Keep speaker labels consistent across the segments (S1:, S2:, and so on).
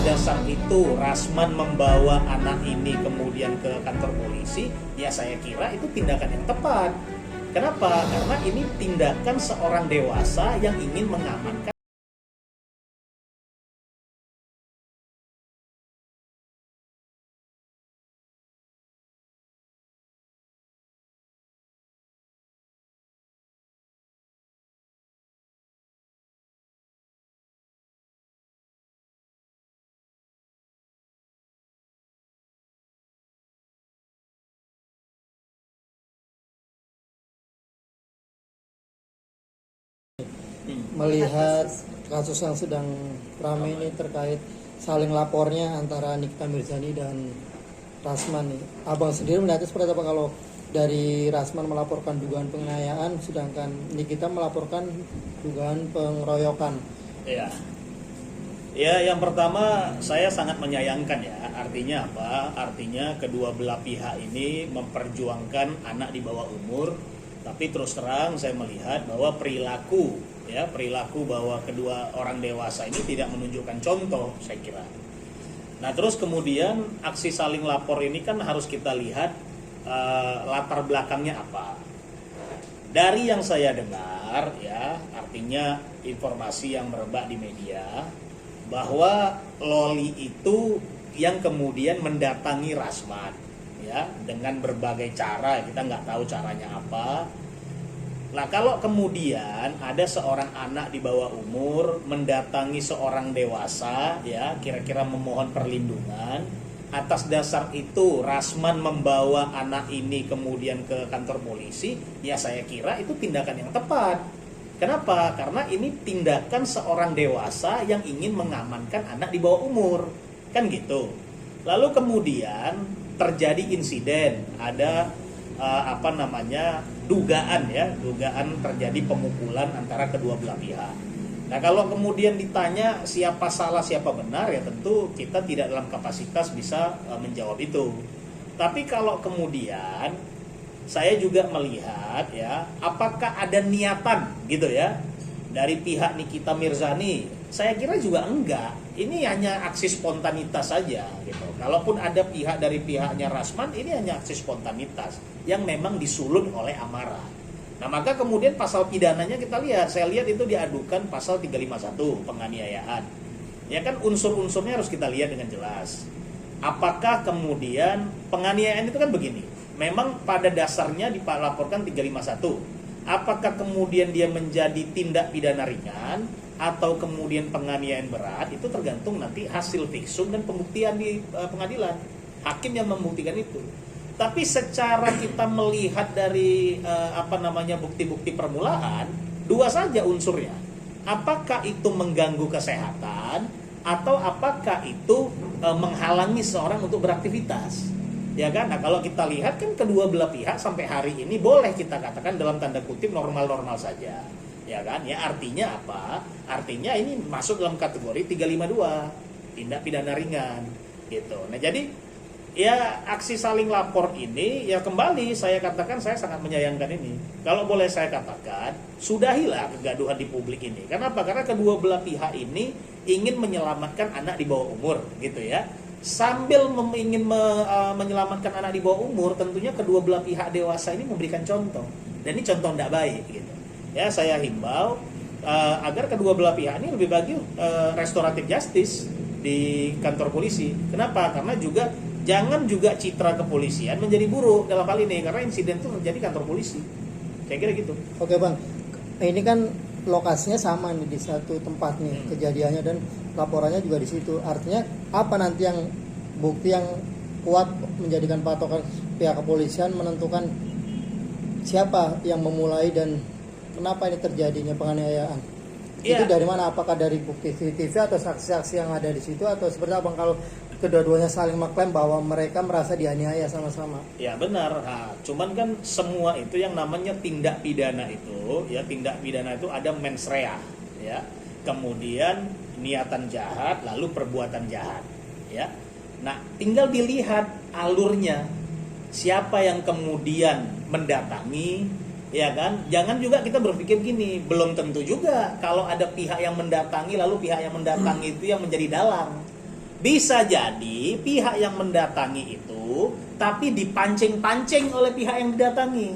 S1: dasar itu Rasman membawa anak ini kemudian ke kantor polisi, ya saya kira itu tindakan yang tepat. Kenapa? Karena ini tindakan seorang dewasa yang ingin mengamankan.
S2: Melihat kasus yang sedang ramai ini terkait saling lapornya antara Nikita Mirzani dan Rasman nih. Abang sendiri melihatnya seperti apa kalau dari Rasman melaporkan dugaan penganiayaan sedangkan Nikita melaporkan dugaan pengeroyokan?
S1: Ya, ya, yang pertama saya sangat menyayangkan ya. Artinya apa? Artinya kedua belah pihak ini memperjuangkan anak di bawah umur, tapi terus terang saya melihat bahwa perilaku bahwa kedua orang dewasa ini tidak menunjukkan contoh, saya kira. Nah, terus kemudian aksi saling lapor ini kan harus kita lihat latar belakangnya apa. Dari yang saya dengar ya, artinya informasi yang merebak di media bahwa Loli itu yang kemudian mendatangi Rasman ya dengan berbagai cara, kita nggak tahu caranya apa. Nah, kalau kemudian ada seorang anak di bawah umur mendatangi seorang dewasa ya, kira-kira memohon perlindungan, atas dasar itu Rasman membawa anak ini kemudian ke kantor polisi, ya saya kira itu tindakan yang tepat. Kenapa? Karena ini tindakan seorang dewasa yang ingin mengamankan anak di bawah umur, kan gitu. Lalu kemudian terjadi insiden, ada dugaan terjadi pemukulan antara kedua belah pihak. Nah, kalau kemudian ditanya siapa salah siapa benar, ya tentu kita tidak dalam kapasitas bisa menjawab itu. Tapi kalau kemudian saya juga melihat ya, apakah ada niatan gitu ya dari pihak Nikita Mirzani? Saya kira juga enggak. Ini hanya aksi spontanitas saja gitu. Kalaupun ada pihak dari pihaknya Rasman, ini hanya aksi spontanitas yang memang disulut oleh amarah. Nah, maka kemudian pasal pidananya kita lihat, saya lihat itu diadukan pasal 351 penganiayaan. Ya kan, unsur-unsurnya harus kita lihat dengan jelas. Apakah kemudian penganiayaan itu kan begini, memang pada dasarnya dilaporkan 351. Apakah kemudian dia menjadi tindak pidana ringan atau kemudian penganiayaan berat, itu tergantung nanti hasil visum dan pembuktian di pengadilan. Hakim yang membuktikan itu. Tapi secara kita melihat dari bukti-bukti permulaan, dua saja unsurnya. Apakah itu mengganggu kesehatan atau apakah itu menghalangi seorang untuk beraktivitas? Ya kan? Nah, kalau kita lihat kan kedua belah pihak sampai hari ini boleh kita katakan dalam tanda kutip normal-normal saja. Ya kan? Ya, artinya apa? Artinya ini masuk dalam kategori 352, tindak pidana ringan gitu. Nah, jadi ya aksi saling lapor ini ya kembali saya katakan saya sangat menyayangkan ini. Kalau boleh saya katakan, sudahilah kegaduhan di publik ini. Kenapa? Karena kedua belah pihak ini ingin menyelamatkan anak di bawah umur gitu ya. Sambil ingin menyelamatkan anak di bawah umur, tentunya kedua belah pihak dewasa ini memberikan contoh. Dan ini contoh tidak baik gitu. Ya, saya himbau agar kedua belah pihak ini lebih baik restoratif justice di kantor polisi. Kenapa? Karena juga jangan juga citra kepolisian menjadi buruk dalam hal ini, karena insiden itu terjadi kantor polisi. Saya kira gitu.
S2: Oke Bang, ini kan lokasinya sama nih di satu tempat nih kejadiannya dan laporannya juga di situ. Artinya apa nanti yang bukti yang kuat menjadikan patokan pihak kepolisian menentukan siapa yang memulai dan kenapa ini terjadinya penganiayaan? Itu dari mana? Apakah dari bukti CCTV atau saksi-saksi yang ada di situ atau seperti apa? Kalau kedua-duanya saling mengklaim bahwa mereka merasa dianiaya sama-sama.
S1: Ya benar. Nah, cuman kan semua itu yang namanya tindak pidana itu, ya tindak pidana itu ada mens rea, ya. Kemudian niatan jahat, lalu perbuatan jahat, ya. Nah, tinggal dilihat alurnya. Siapa yang kemudian mendatangi, ya kan? Jangan juga kita berpikir gini, belum tentu juga kalau ada pihak yang mendatangi lalu pihak yang mendatangi itu yang menjadi dalang. Bisa jadi pihak yang mendatangi itu tapi dipancing-pancing oleh pihak yang didatangi.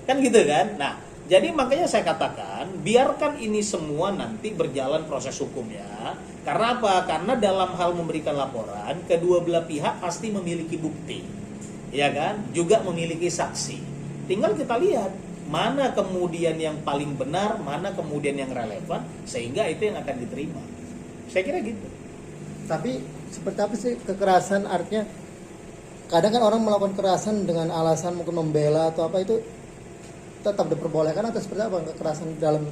S1: Kan gitu kan? Nah, jadi makanya saya katakan biarkan ini semua nanti berjalan proses hukum ya. Karena apa? Karena dalam hal memberikan laporan, kedua belah pihak pasti memiliki bukti. Ya kan? Juga memiliki saksi. Tinggal kita lihat mana kemudian yang paling benar, mana kemudian yang relevan, sehingga itu yang akan diterima. Saya kira gitu.
S2: Tapi seperti apa sih kekerasan, artinya kadang kan orang melakukan kekerasan dengan alasan mungkin membela atau apa, itu tetap diperbolehkan atau seperti apa kekerasan dalam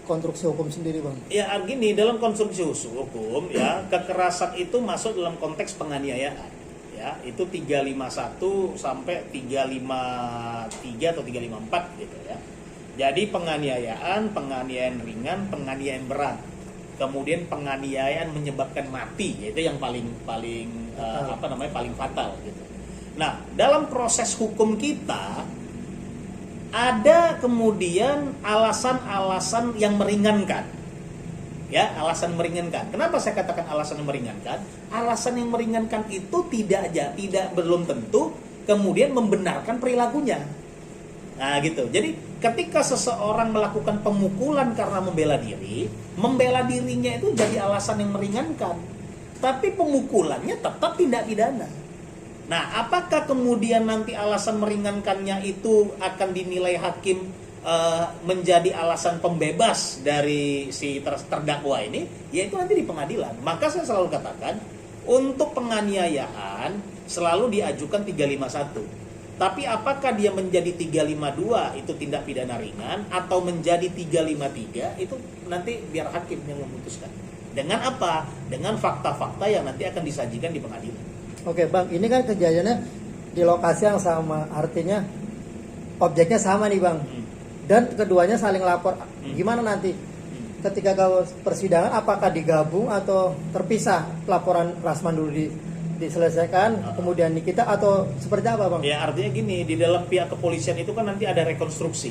S2: konstruksi hukum sendiri, Bang?
S1: Ya gini, dalam konstruksi hukum ya, kekerasan itu masuk dalam konteks penganiayaan. Ya, itu 351 sampai 353 atau 354 gitu ya. Jadi penganiayaan ringan, penganiayaan berat. Kemudian penganiayaan menyebabkan mati, yaitu yang paling paling fatal gitu. Nah, dalam proses hukum kita ada kemudian alasan-alasan yang meringankan. Ya, alasan meringankan. Kenapa saya katakan alasan yang meringankan? Alasan yang meringankan itu belum tentu kemudian membenarkan perilakunya. Nah, gitu. Jadi, ketika seseorang melakukan pemukulan karena membela dirinya itu jadi alasan yang meringankan. Tapi pemukulannya tetap tindak pidana. Nah, apakah kemudian nanti alasan meringankannya itu akan dinilai hakim menjadi alasan pembebas dari si terdakwa ini, yaitu nanti di pengadilan. Maka saya selalu katakan, untuk penganiayaan selalu diajukan 351. Tapi apakah dia menjadi 352 itu tindak pidana ringan atau menjadi 353 itu nanti biar hakim yang memutuskan. Dengan apa? Dengan fakta-fakta yang nanti akan disajikan di pengadilan.
S2: Oke, Bang, ini kan kejadiannya di lokasi yang sama, artinya objeknya sama nih, Bang. Dan keduanya saling lapor. Gimana nanti ketika kalau persidangan, apakah digabung atau terpisah laporan Rasman dulu diselesaikan, kemudian kita, atau seperti apa, Bang?
S1: Ya, artinya gini, di dalam pihak kepolisian itu kan nanti ada rekonstruksi,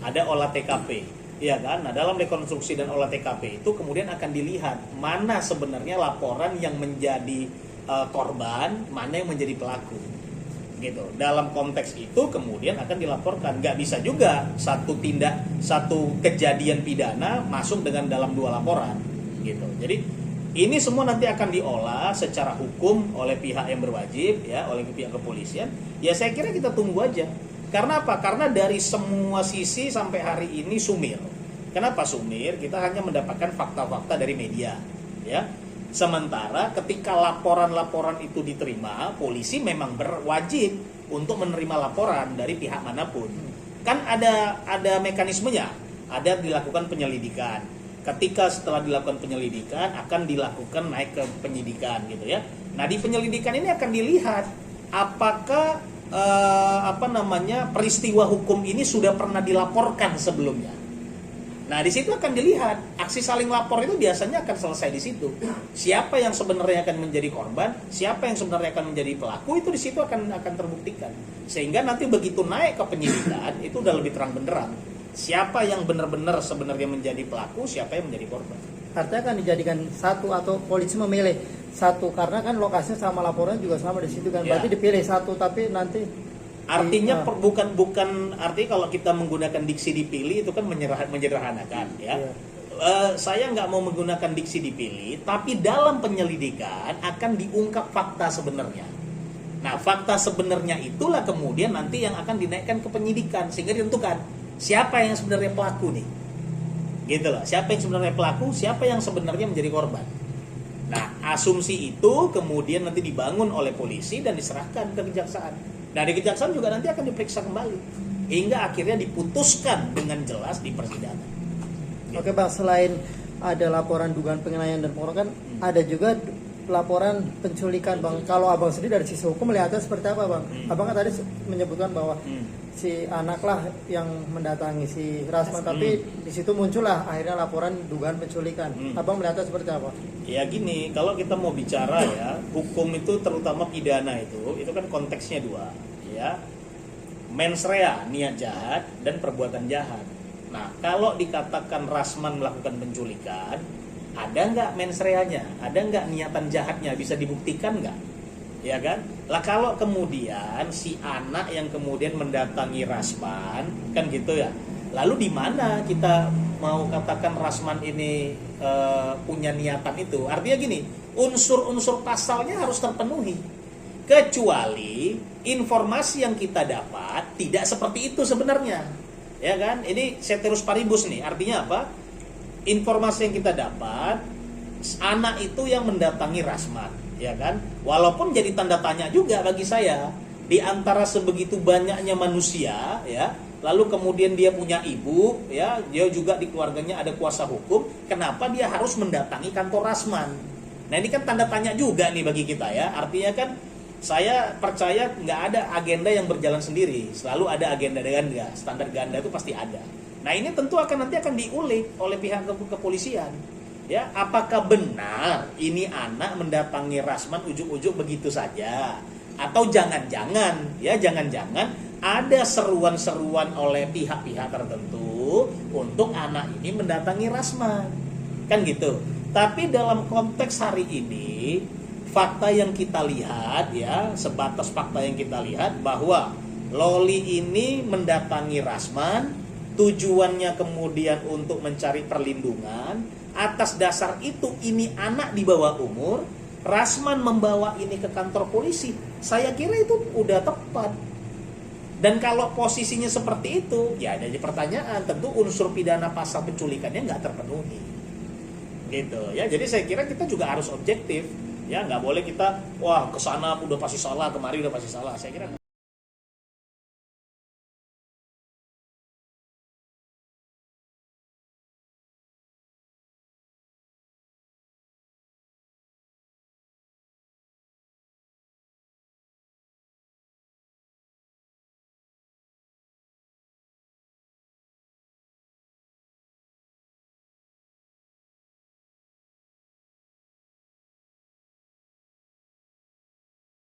S1: ada olah TKP, ya kan? Nah, dalam rekonstruksi dan olah TKP itu kemudian akan dilihat mana sebenarnya laporan yang menjadi korban, mana yang menjadi pelaku. Gitu. Dalam konteks itu kemudian akan dilaporkan. Nggak bisa juga satu kejadian pidana masuk dengan dalam dua laporan gitu. Jadi ini semua nanti akan diolah secara hukum oleh pihak yang berwajib ya, oleh pihak kepolisian. Ya saya kira kita tunggu aja. Karena apa? Karena dari semua sisi sampai hari ini sumir. Kenapa sumir? Kita hanya mendapatkan fakta-fakta dari media ya. Sementara ketika laporan-laporan itu diterima, polisi memang berwajib untuk menerima laporan dari pihak manapun. Kan ada mekanismenya, ada dilakukan penyelidikan. Ketika setelah dilakukan penyelidikan akan dilakukan naik ke penyidikan gitu ya. Nah, di penyelidikan ini akan dilihat apakah peristiwa hukum ini sudah pernah dilaporkan sebelumnya. Nah, di situ akan dilihat aksi saling lapor itu biasanya akan selesai di situ. Siapa yang sebenarnya akan menjadi korban, siapa yang sebenarnya akan menjadi pelaku, itu di situ akan terbuktikan. Sehingga nanti begitu naik ke penyidikan itu udah lebih terang benderang. Siapa yang benar-benar sebenarnya menjadi pelaku, siapa yang menjadi korban. Artinya
S2: akan dijadikan satu atau polisi memilih satu, karena kan lokasinya sama, laporannya juga sama di situ kan. Berarti dipilih satu, tapi nanti
S1: artinya bukan artinya kalau kita menggunakan diksi dipilih itu kan menyederhanakan ya. Saya nggak mau menggunakan diksi dipilih, tapi dalam penyelidikan akan diungkap fakta sebenarnya. Nah, fakta sebenarnya itulah kemudian nanti yang akan dinaikkan ke penyidikan sehingga ditentukan siapa yang sebenarnya pelaku nih. Gitu loh, siapa yang sebenarnya pelaku, siapa yang sebenarnya menjadi korban. Nah, asumsi itu kemudian nanti dibangun oleh polisi dan diserahkan ke kejaksaan. Dari kejaksaan juga nanti akan diperiksa kembali hingga akhirnya diputuskan dengan jelas di persidangan. Gitu.
S2: Oke, Bang, selain ada laporan dugaan penganiayaan dan pengeroyokan, ada juga laporan penculikan, Bang. Kalau Abang sendiri dari sisi hukum melihatnya seperti apa, Bang? Abang kan tadi menyebutkan bahwa si anak lah yang mendatangi si Rasman, tapi di situ muncullah akhirnya laporan dugaan penculikan. Abang melihatnya seperti apa?
S1: Ya gini, kalau kita mau bicara ya, hukum itu terutama pidana itu kan konteksnya dua, ya. Mens rea, niat jahat, dan perbuatan jahat. Nah, kalau dikatakan Rasman melakukan penculikan, ada nggak mens reanya, ada nggak niatan jahatnya, bisa dibuktikan nggak, ya kan? Lah kalau kemudian si anak yang kemudian mendatangi Rasman, kan gitu ya, lalu di mana kita mau katakan Rasman ini punya niatan itu? Artinya gini, unsur-unsur pasalnya harus terpenuhi, kecuali informasi yang kita dapat tidak seperti itu sebenarnya, ya kan? Ini ceteris paribus nih, artinya apa? Informasi yang kita dapat, anak itu yang mendatangi Rasman, ya kan? Walaupun jadi tanda tanya juga bagi saya, di antara sebegitu banyaknya manusia, ya, lalu kemudian dia punya ibu, ya, dia juga di keluarganya ada kuasa hukum, kenapa dia harus mendatangi kantor Rasman? Nah ini kan tanda tanya juga nih bagi kita, ya. Artinya kan saya percaya nggak ada agenda yang berjalan sendiri, selalu ada agenda ganda, standar ganda itu pasti ada. Nah ini tentu nanti akan diulik oleh pihak kepolisian, ya, apakah benar ini anak mendatangi Rasman ujuk-ujuk begitu saja, atau jangan-jangan ada seruan-seruan oleh pihak-pihak tertentu untuk anak ini mendatangi Rasman, kan gitu. Tapi dalam konteks hari ini, fakta yang kita lihat, ya, sebatas fakta yang kita lihat bahwa Loli ini mendatangi Rasman, tujuannya kemudian untuk mencari perlindungan. Atas dasar itu ini anak di bawah umur, Rasman membawa ini ke kantor polisi. Saya kira itu udah tepat. Dan kalau posisinya seperti itu, ya ada pertanyaan, tentu unsur pidana pasal penculikannya nggak terpenuhi, gitu ya. Jadi saya kira kita juga harus objektif, ya, nggak boleh kita wah kesana udah pasti salah, kemari udah pasti salah. Saya kira